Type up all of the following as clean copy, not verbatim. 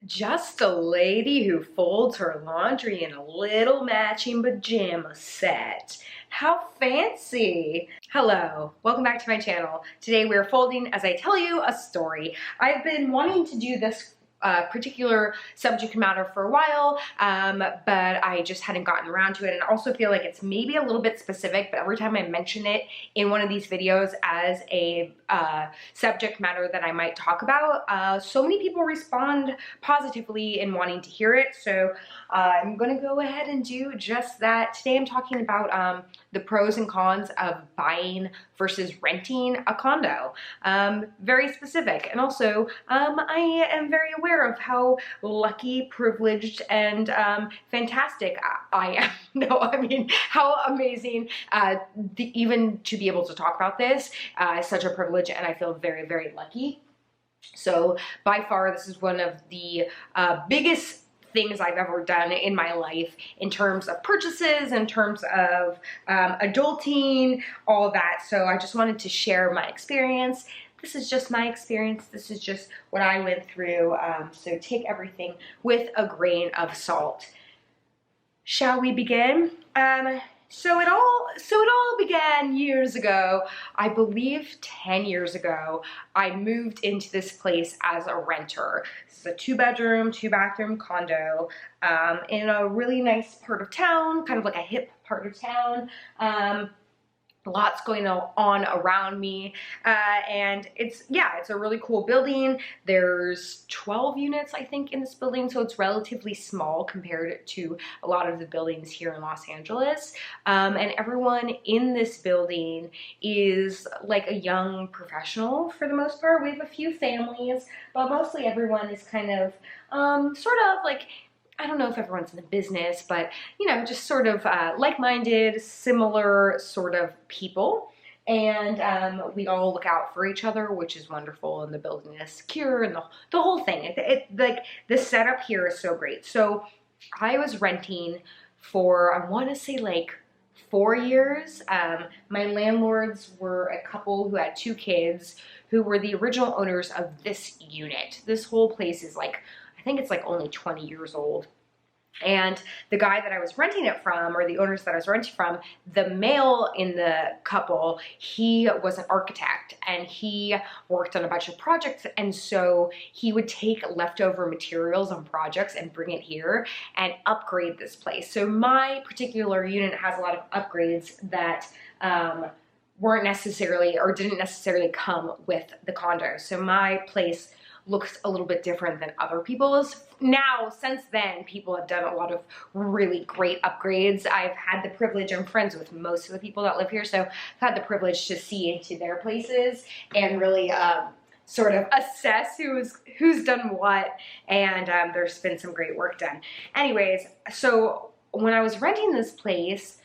Just a lady who folds her laundry in a little matching pajama set. How fancy! Hello, welcome back to my channel. Today we're folding as I tell you a story. I've been wanting to do this particular subject matter for a while, but I just hadn't gotten around to it, and I also feel like it's maybe a little bit specific, but every time I mention it in one of these videos as a subject matter that I might talk about, so many people respond positively in wanting to hear it, so I'm gonna go ahead and do just that. Today I'm talking about the pros and cons of buying versus renting a condo. Very specific, and also I am very aware of how lucky, privileged, and fantastic I am. No, I mean, how amazing even to be able to talk about this is such a privilege, and I feel very, very lucky. So by far, this is one of the biggest things I've ever done in my life in terms of purchases, in terms of adulting, all that. So I just wanted to share my experience. This is just my experience. This is just what I went through. So take everything with a grain of salt. Shall we begin? So it all began years ago. I believe 10 years ago, I moved into this place as a renter. This is a 2-bedroom, 2-bathroom condo in a really nice part of town, kind of like a hip part of town. Lots going on around me, and it's a really cool building. There's 12 units, I think, in this building, so it's relatively small compared to a lot of the buildings here in Los Angeles. And everyone in this building is like a young professional for the most part. We have a few families, but mostly everyone is kind of sort of like, I don't know if everyone's in the business, but, you know, just sort of like-minded, similar sort of people. And we all look out for each other, which is wonderful, and the building is secure, and the whole thing. Like, the setup here is so great. So I was renting for, I want to say, like 4 years. My landlords were a couple who had 2 kids who were the original owners of this unit. This whole place is like, I think it's like only 20 years old. And the guy that I was renting it from, or the owners that I was renting from, the male in the couple, he was an architect and he worked on a bunch of projects. And so he would take leftover materials on projects and bring it here and upgrade this place. So my particular unit has a lot of upgrades that weren't necessarily, or didn't necessarily come with the condo. So my place looks a little bit different than other people's. Now, since then, people have done a lot of really great upgrades. I've had the privilege, I'm friends with most of the people that live here, so I've had the privilege to see into their places and really sort of assess who's done what, and there's been some great work done. Anyways, so when I was renting this place,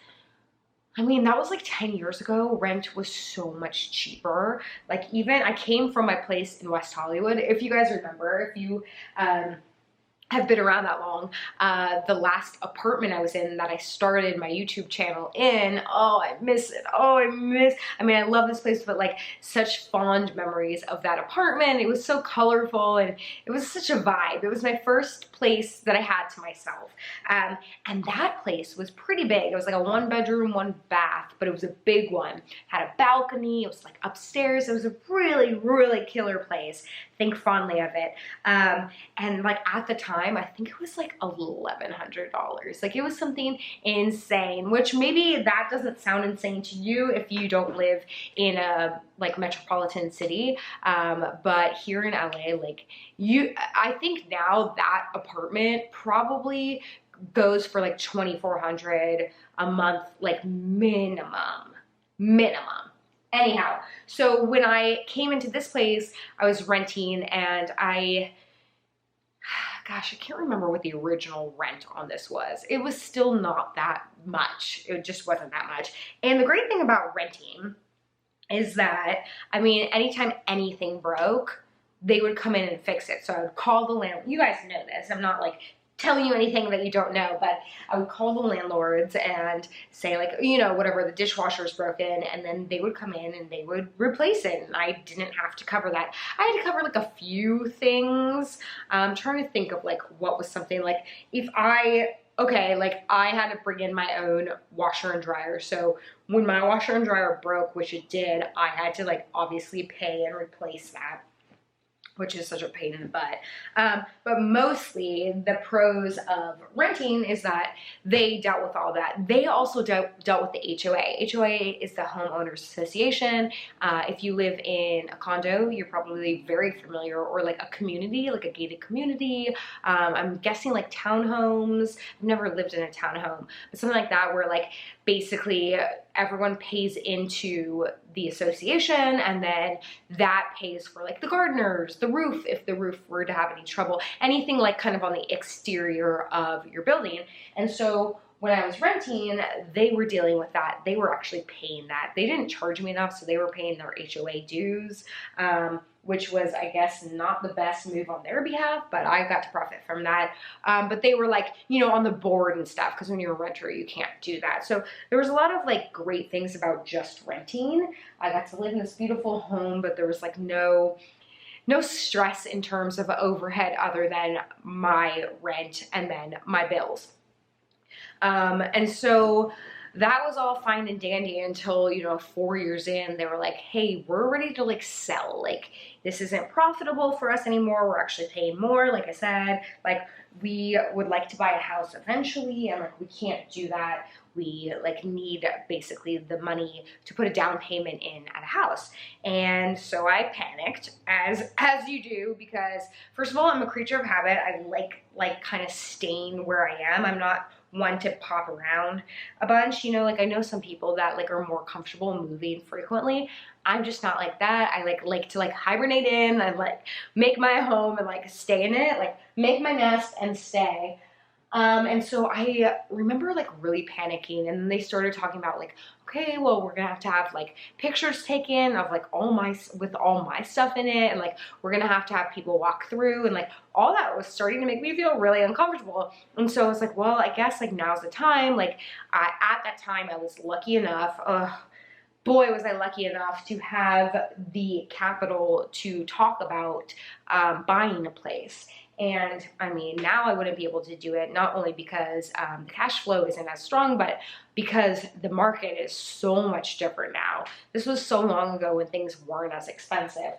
I mean, that was like 10 years ago. Rent was so much cheaper. Like, even I came from my place in West Hollywood. If you guys remember, if you have been around that long, the last apartment I was in that I started my YouTube channel in, oh, I miss it. Oh, I mean, I love this place, but like such fond memories of that apartment. It was so colorful and it was such a vibe. It was my first place that I had to myself. And that place was pretty big. It was like a 1-bedroom, 1-bath, but it was a big one. Had a balcony. It was like upstairs. It was a really, really killer place. Think fondly of it. And like at the time, I think it was like $1,100. Like, it was something insane, which maybe that doesn't sound insane to you if you don't live in a like metropolitan city. But here in LA, like I think now that apartment probably goes for like $2,400 a month, like minimum. Anyhow, so when I came into this place, I was renting, and gosh, I can't remember what the original rent on this was. It was still not that much. It just wasn't that much. And the great thing about renting is that, I mean, anytime anything broke, they would come in and fix it. So I would call the landlord. You guys know this. I'm not like telling you anything that you don't know, but I would call the landlords and say, like, you know, whatever, the dishwasher is broken, and then they would come in and they would replace it, and I didn't have to cover that. I had to cover like a few things. I'm trying to think of like what was something like if okay, like I had to bring in my own washer and dryer. So when my washer and dryer broke, which it did, I had to like obviously pay and replace that, which is such a pain in the butt. But mostly the pros of renting is that they dealt with all that. They also dealt with the HOA. HOA is the Homeowners Association. If you live in a condo, you're probably very familiar, or like a community, like a gated community. I'm guessing like townhomes. I've never lived in a townhome, but something like that, where like basically everyone pays into the association, and then that pays for like the gardeners, the roof, if the roof were to have any trouble, anything like kind of on the exterior of your building. And so when I was renting, they were dealing with that. They were actually paying that. They didn't charge me enough, so they were paying their HOA dues, which was, I guess, not the best move on their behalf, but I got to profit from that. But they were like, you know, on the board and stuff, because when you're a renter, you can't do that. So there was a lot of like great things about just renting. I got to live in this beautiful home, but there was like no stress in terms of overhead other than my rent and then my bills. And so that was all fine and dandy until, you know, 4 years in, they were like, hey, we're ready to like sell. Like, this isn't profitable for us anymore. We're actually paying more. Like I said, like we would like to buy a house eventually, and like we can't do that. We like need basically the money to put a down payment in at a house. And so I panicked, as you do, because first of all, I'm a creature of habit. I like kind of staying where I am. I'm not one to pop around a bunch, you know, like I know some people that like are more comfortable moving frequently. I'm just not like that. I like to like hibernate in and like make my home and like stay in it, like make my nest and stay. And so I remember like really panicking, and then they started talking about like, okay, well, we're gonna have to have like pictures taken of like all my stuff in it, and like we're gonna have to have people walk through, and like all that was starting to make me feel really uncomfortable. And so I was like, well, I guess like now's the time. Like at that time I was lucky enough, boy, was I lucky enough to have the capital to talk about buying a place. And I mean, now I wouldn't be able to do it, not only because the cash flow isn't as strong, but because the market is so much different now. This was so long ago when things weren't as expensive.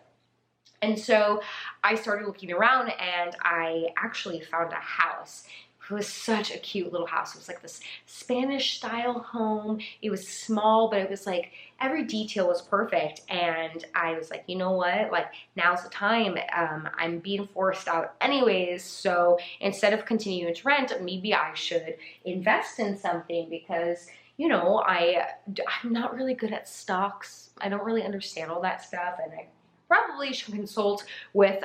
And so I started looking around, and I actually found a house. It was such a cute little house. It was like this Spanish style home. It was small, but it was like every detail was perfect. And I was like, you know what? Like, now's the time. I'm being forced out anyways. So instead of continuing to rent, maybe I should invest in something, because, you know, I'm not really good at stocks. I don't really understand all that stuff. And I probably should consult with,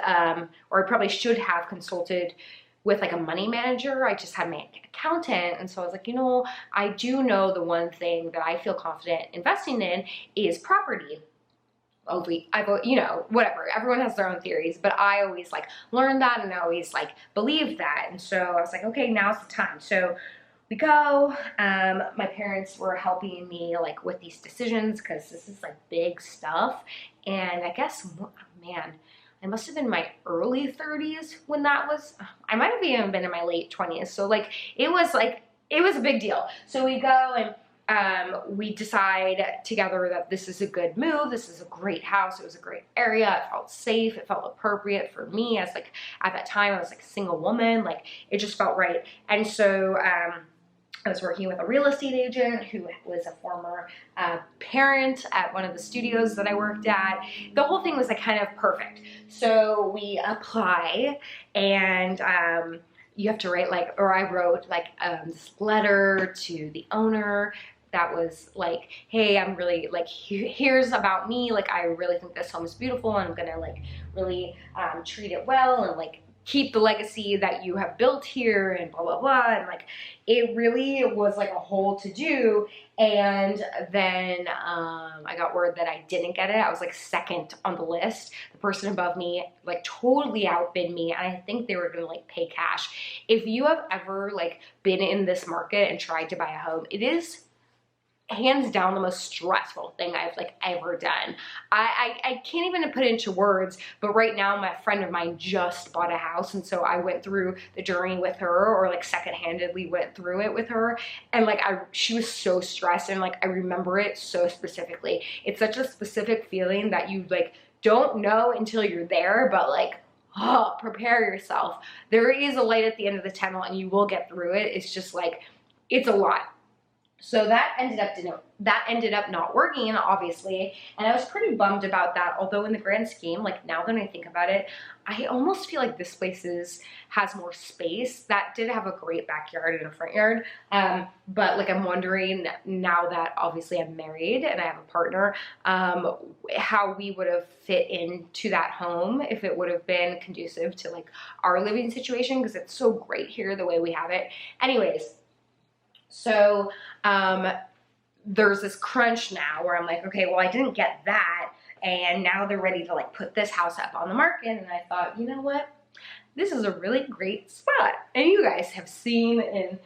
or I probably should have consulted with like a money manager. I just had my accountant. And so I was like, you know, I do know the one thing that I feel confident investing in is property. You know, whatever, everyone has their own theories, but I always like learned that, and I always like believed that. And so I was like, okay, now's the time. So we go, my parents were helping me like with these decisions, because this is like big stuff. And I guess, man, I must have been in my early 30s when that was. I might have even been in my late 20s. So like, it was a big deal. So we go, and we decide together that this is a good move. This is a great house. It was a great area. It felt safe. It felt appropriate for me, as like, at that time I was like a single woman. Like, it just felt right. And so, I was working with a real estate agent who was a former parent at one of the studios that I worked at. The whole thing was like kind of perfect. So we apply, and you have to write like, or I wrote like this letter to the owner that was like, hey, I'm really like, here's about me. Like, I really think this home is beautiful, and I'm gonna like really treat it well, and like keep the legacy that you have built here and blah, blah, blah. And like, it really was like a whole to do. And then I got word that I didn't get it. I was like second on the list. The person above me like totally outbid me. And I think they were gonna like pay cash. If you have ever like been in this market and tried to buy a home, it is hands down the most stressful thing I've like ever done. I can't even put it into words, but right now my friend of mine just bought a house, and so I went through the journey with her, or like second-handedly went through it with her, and like she was so stressed, and like I remember it so specifically. It's such a specific feeling that you like don't know until you're there, but like, oh, prepare yourself. There is a light at the end of the tunnel and you will get through it. It's just like, it's a lot. So that ended up not working, obviously, and I was pretty bummed about that. Although in the grand scheme, like now that I think about it, I almost feel like this place has more space. That did have a great backyard and a front yard, but like I'm wondering now that obviously I'm married and I have a partner, how we would have fit into that home if it would have been conducive to like our living situation, because it's so great here the way we have it. Anyways. So there's this crunch now where I'm like, okay, well, I didn't get that, and now they're ready to like put this house up on the market, and I thought, you know what, this is a really great spot. And you guys have seen in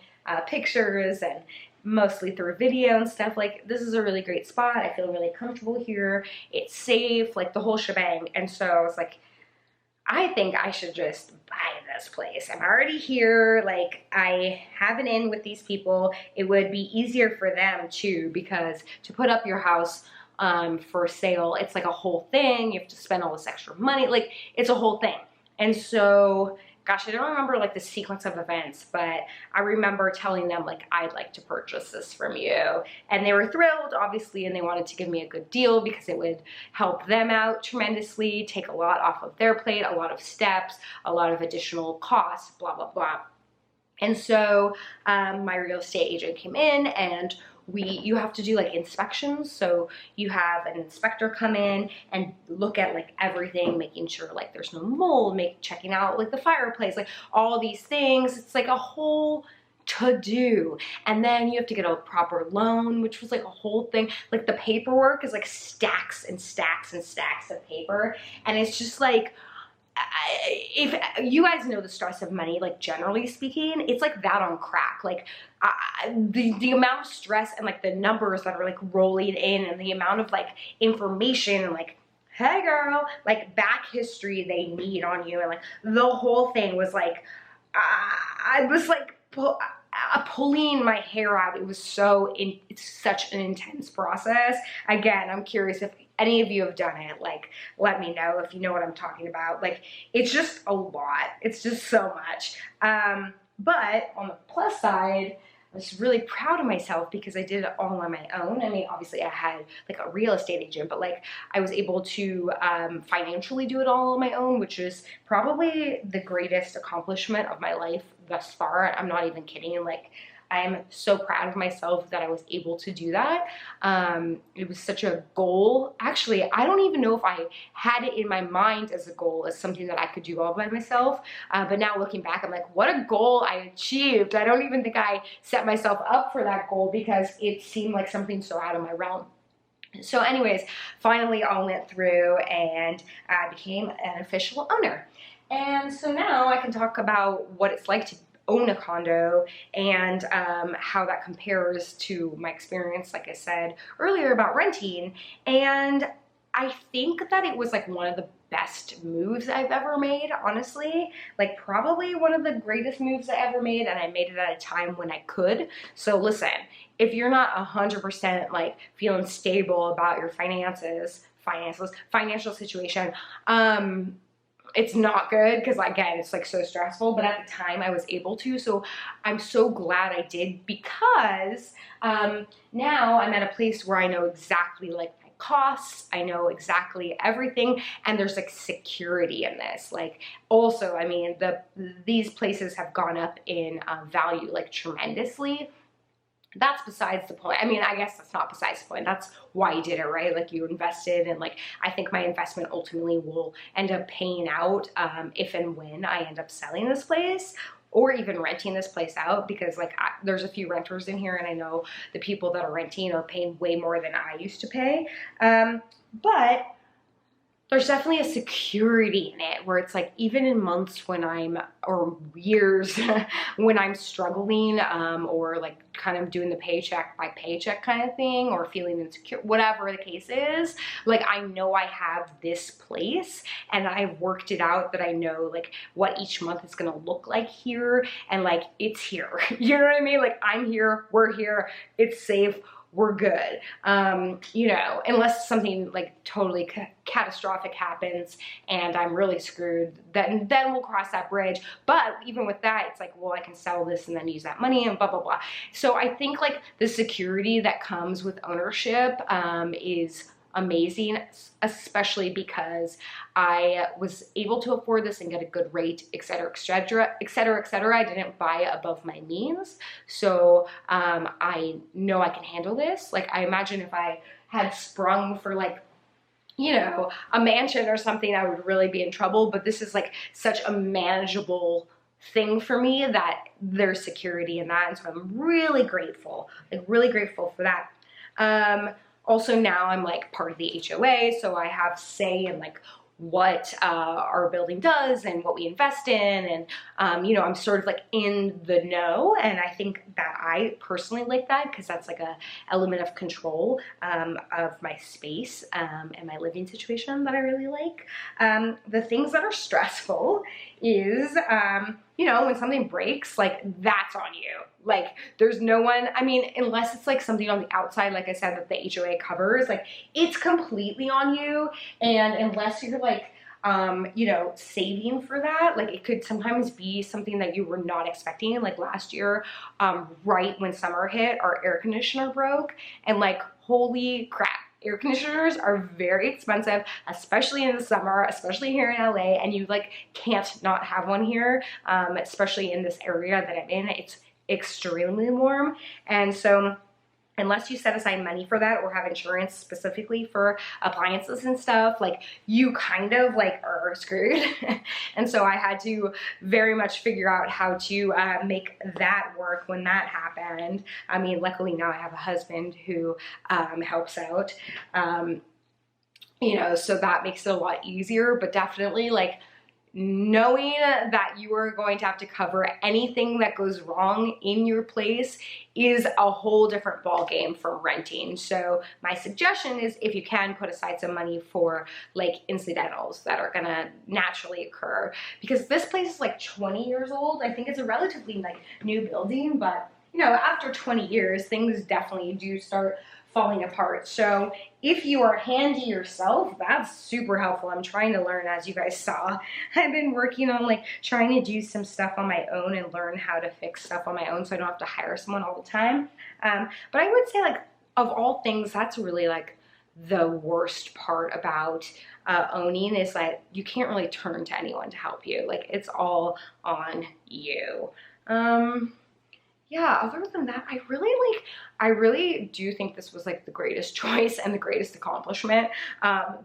pictures and mostly through video and stuff, like this is a really great spot. I feel really comfortable here. It's safe, like the whole shebang. And so I was like, I think I should just buy this place. I'm already here, like I have an in with these people. It would be easier for them too, because to put up your house for sale, it's like a whole thing. You have to spend all this extra money, like it's a whole thing. And so, gosh, I don't remember like the sequence of events, but I remember telling them like, I'd like to purchase this from you. And they were thrilled, obviously, and they wanted to give me a good deal because it would help them out tremendously, take a lot off of their plate, a lot of steps, a lot of additional costs, blah, blah, blah. And so my real estate agent came in, and you have to do like inspections. So you have an inspector come in and look at like everything, making sure like there's no mold, checking out like the fireplace, like all these things. It's like a whole to do. And then you have to get a proper loan, which was like a whole thing. Like the paperwork is like stacks and stacks and stacks of paper. And it's just like, if you guys know the stress of money, like generally speaking, it's like that on crack. Like the amount of stress and like the numbers that are like rolling in, and the amount of like information and like, hey girl, like back history they need on you, and like the whole thing was like, I was like pulling my hair out. It was it's such an intense process. Again, I'm curious if any of you have done it, like let me know if you know what I'm talking about. Like it's just a lot. It's just so much. But on the plus side, I was really proud of myself because I did it all on my own. I mean, obviously I had like a real estate agent, but like I was able to financially do it all on my own, which is probably the greatest accomplishment of my life thus far. I'm not even kidding. Like I'm so proud of myself that I was able to do that. It was such a goal. Actually, I don't even know if I had it in my mind as a goal, as something that I could do all by myself. But now looking back, I'm like, what a goal I achieved. I don't even think I set myself up for that goal because it seemed like something so out of my realm. So anyways, finally all went through and I became an official owner. And so now I can talk about what it's like to own a condo and how that compares to my experience, like I said earlier, about renting. And I think that it was like one of the best moves I've ever made, honestly. Like probably one of the greatest moves I ever made, and I made it at a time when I could. So listen, if you're not 100% like feeling stable about your financial situation, it's not good because again, it's like so stressful, but at the time I was able to. So I'm so glad I did, because now I'm at a place where I know exactly like my costs, I know exactly everything, and there's like security in this. Like also, I mean, these places have gone up in value like tremendously. that's besides the point. I mean, I guess that's not besides the point. That's why you did it, right? Like you invested, and like I think my investment ultimately will end up paying out if and when I end up selling this place or even renting this place out, because like there's a few renters in here and I know the people that are renting are paying way more than I used to pay. But there's definitely a security in it where it's like, even in months when I'm, or years when I'm struggling, or like kind of doing the paycheck by paycheck kind of thing, or feeling insecure, whatever the case is, like I know I have this place and I've worked it out that I know like what each month is gonna look like here, and like it's here. You know what I mean? Like I'm here, we're here, it's safe, we're good. You know, unless something like totally catastrophic happens and I'm really screwed, then we'll cross that bridge. But even with that, it's like, well, I can sell this and then use that money and blah, blah, blah. So I think like the security that comes with ownership is amazing, especially because I was able to afford this and get a good rate, et cetera, et cetera, et cetera, et cetera. I didn't buy above my means. So I know I can handle this. Like I imagine if I had sprung for like, you know, a mansion or something, I would really be in trouble. But this is like such a manageable thing for me that there's security in that. And so I'm really grateful, like really grateful for that. Also now I'm like part of the HOA, so I have say in like what our building does and what we invest in, and you know, I'm sort of like in the know, and I think that I personally like that because that's like a element of control of my space and my living situation that I really like. The things that are stressful is you know, when something breaks, like that's on you. Like there's no one, I mean, unless it's like something on the outside, like I said, that the HOA covers, like it's completely on you. And unless you're like, you know, saving for that, like it could sometimes be something that you were not expecting. Like last year, right when summer hit, our air conditioner broke, and like, holy crap. Air conditioners are very expensive, especially in the summer, especially here in LA, and you like can't not have one here, especially in this area that I'm in. It's extremely warm, and so unless you set aside money for that or have insurance specifically for appliances and stuff, like you kind of like are screwed. And so I had to very much figure out how to make that work when that happened. I mean, luckily now I have a husband who helps out, you know, so that makes it a lot easier. But definitely like knowing that you are going to have to cover anything that goes wrong in your place is a whole different ball game for renting. So my suggestion is, if you can, put aside some money for like incidentals that are gonna naturally occur, because this place is like 20 years old. I think it's a relatively like new building, but you know, after 20 years, things definitely do start falling apart. So if you are handy yourself, that's super helpful. I'm trying to learn, as you guys saw. I've been working on like trying to do some stuff on my own and learn how to fix stuff on my own so I don't have to hire someone all the time. But I would say, like, of all things, that's really like the worst part about owning, is that you can't really turn to anyone to help you. Like, it's all on you. Yeah, other than that, I really do think this was like the greatest choice and the greatest accomplishment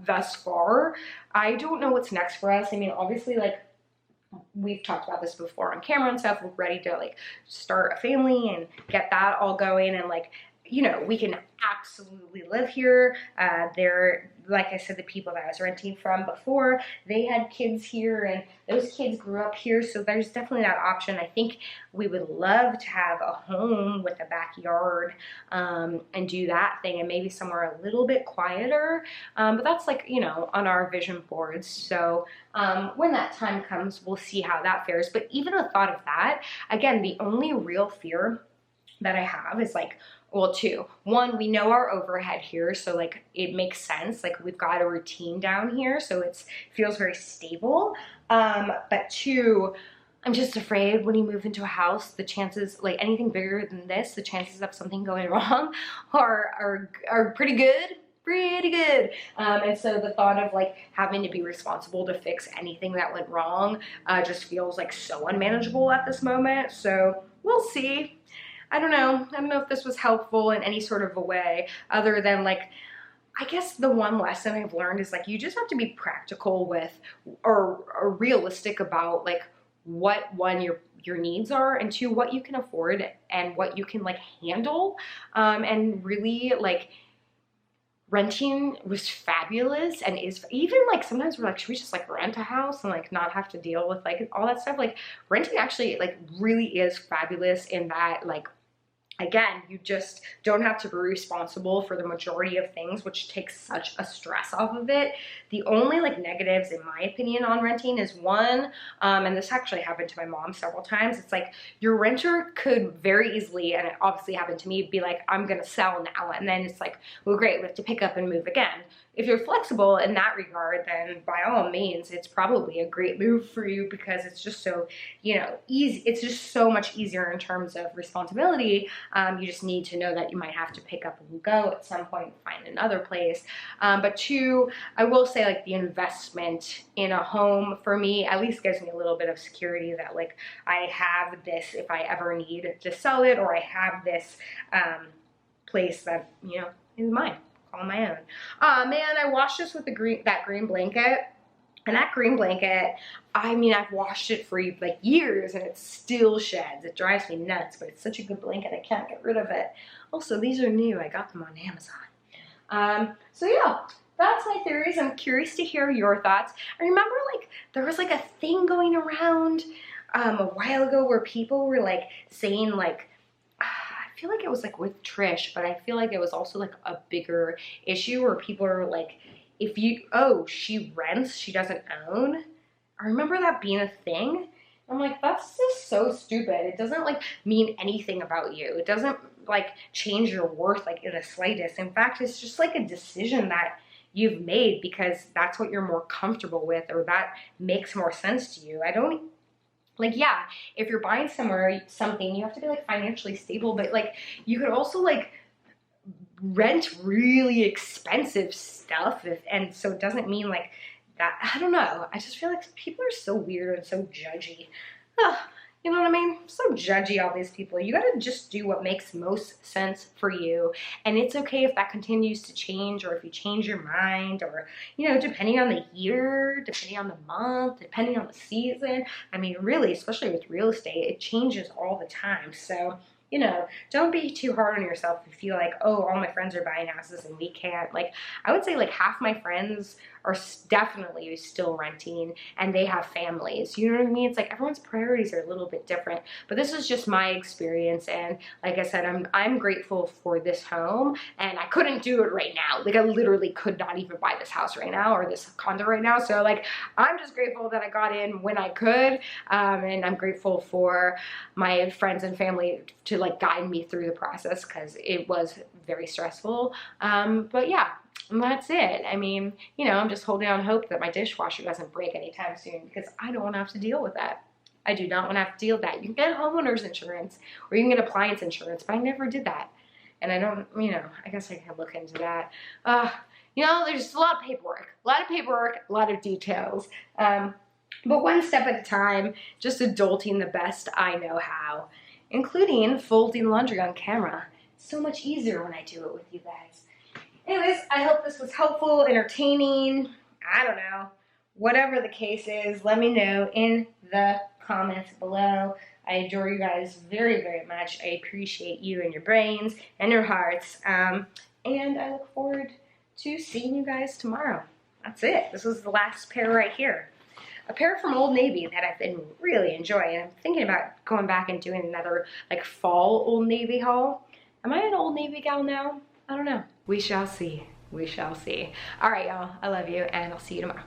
thus far. I don't know what's next for us. I mean, obviously, like, we've talked about this before on camera and stuff. We're ready to like start a family and get that all going, and like, you know, we can absolutely live here. They're, like I said, the people that I was renting from before, they had kids here and those kids grew up here. So there's definitely that option. I think we would love to have a home with a backyard and do that thing, and maybe somewhere a little bit quieter. But that's like, you know, on our vision boards. So when that time comes, we'll see how that fares. But even the thought of that, again, the only real fear that I have is like, well, two. One, we know our overhead here, so like it makes sense. Like, we've got a routine down here, so it feels very stable. But two, I'm just afraid when you move into a house, the chances, like anything bigger than this, the chances of something going wrong are pretty good. Pretty good. And so the thought of like having to be responsible to fix anything that went wrong just feels like so unmanageable at this moment. So we'll see. I don't know if this was helpful in any sort of a way other than like, I guess the one lesson I've learned is like, you just have to be practical with or realistic about like what one, your needs are, and two, what you can afford and what you can like handle. And really like, renting was fabulous and is even like, sometimes we're like, should we just like rent a house and like not have to deal with like all that stuff? Like renting actually like really is fabulous in that like, again, you just don't have to be responsible for the majority of things, which takes such a stress off of it. The only like negatives, in my opinion, on renting is one, and this actually happened to my mom several times. It's like your renter could very easily, and it obviously happened to me, be like, I'm gonna sell now. And then it's like, well, great, we have to pick up and move again. If you're flexible in that regard, then by all means, it's probably a great move for you because it's just so, you know, easy. It's just so much easier in terms of responsibility. You just need to know that you might have to pick up and go at some point, find another place. But two, I will say like the investment in a home for me at least gives me a little bit of security that like I have this if I ever need to sell it, or I have this place that, you know, is mine. On my own. Man, I washed this with that green blanket, and that green blanket, I mean, I've washed it for like years and it still sheds. It drives me nuts, but it's such a good blanket, I can't get rid of it. Also, these are new. I got them on Amazon. So yeah, that's my theories. I'm curious to hear your thoughts. I remember like there was like a thing going around a while ago where people were like saying like, I feel like it was like with Trish, but I feel like it was also like a bigger issue where people are like, if you, oh, she rents, she doesn't own. I remember that being a thing. I'm like, that's just so stupid. It doesn't like mean anything about you. It doesn't like change your worth like in the slightest. In fact, it's just like a decision that you've made because that's what you're more comfortable with, or that makes more sense to you. I don't, like, yeah, if you're buying something, you have to be like financially stable, but like you could also like rent really expensive stuff and so it doesn't mean like that. I don't know. I just feel like people are so weird and so judgy. Ugh, you know what I mean? So judgy, all these people. You gotta just do what makes most sense for you. And it's okay if that continues to change, or if you change your mind, or, you know, depending on the year, depending on the month, depending on the season. I mean, really, especially with real estate, it changes all the time. So, you know, don't be too hard on yourself if you feel like, oh, all my friends are buying houses and we can't. Like, I would say like half my friends are definitely still renting and they have families. You know what I mean? It's like everyone's priorities are a little bit different, but this is just my experience. And like I said, I'm grateful for this home, and I couldn't do it right now. Like I literally could not even buy this house right now or this condo right now. So like, I'm just grateful that I got in when I could. And I'm grateful for my friends and family to like guide me through the process because it was very stressful. But yeah. And that's it. I mean, you know, I'm just holding on hope that my dishwasher doesn't break anytime soon because I don't want to have to deal with that. I do not want to have to deal with that. You can get homeowner's insurance or you can get appliance insurance, but I never did that. And I don't, you know, I guess I can look into that. You know, there's a lot of paperwork, a lot of details. But one step at a time, just adulting the best I know how, including folding laundry on camera. It's so much easier when I do it with you guys. Anyways, I hope this was helpful, entertaining, I don't know. Whatever the case is, let me know in the comments below. I adore you guys very, very much. I appreciate you and your brains and your hearts. And I look forward to seeing you guys tomorrow. That's it. This was the last pair right here. A pair from Old Navy that I've been really enjoying. I'm thinking about going back and doing another like fall Old Navy haul. Am I an Old Navy gal now? I don't know. We shall see. We shall see. All right, y'all. I love you, and I'll see you tomorrow.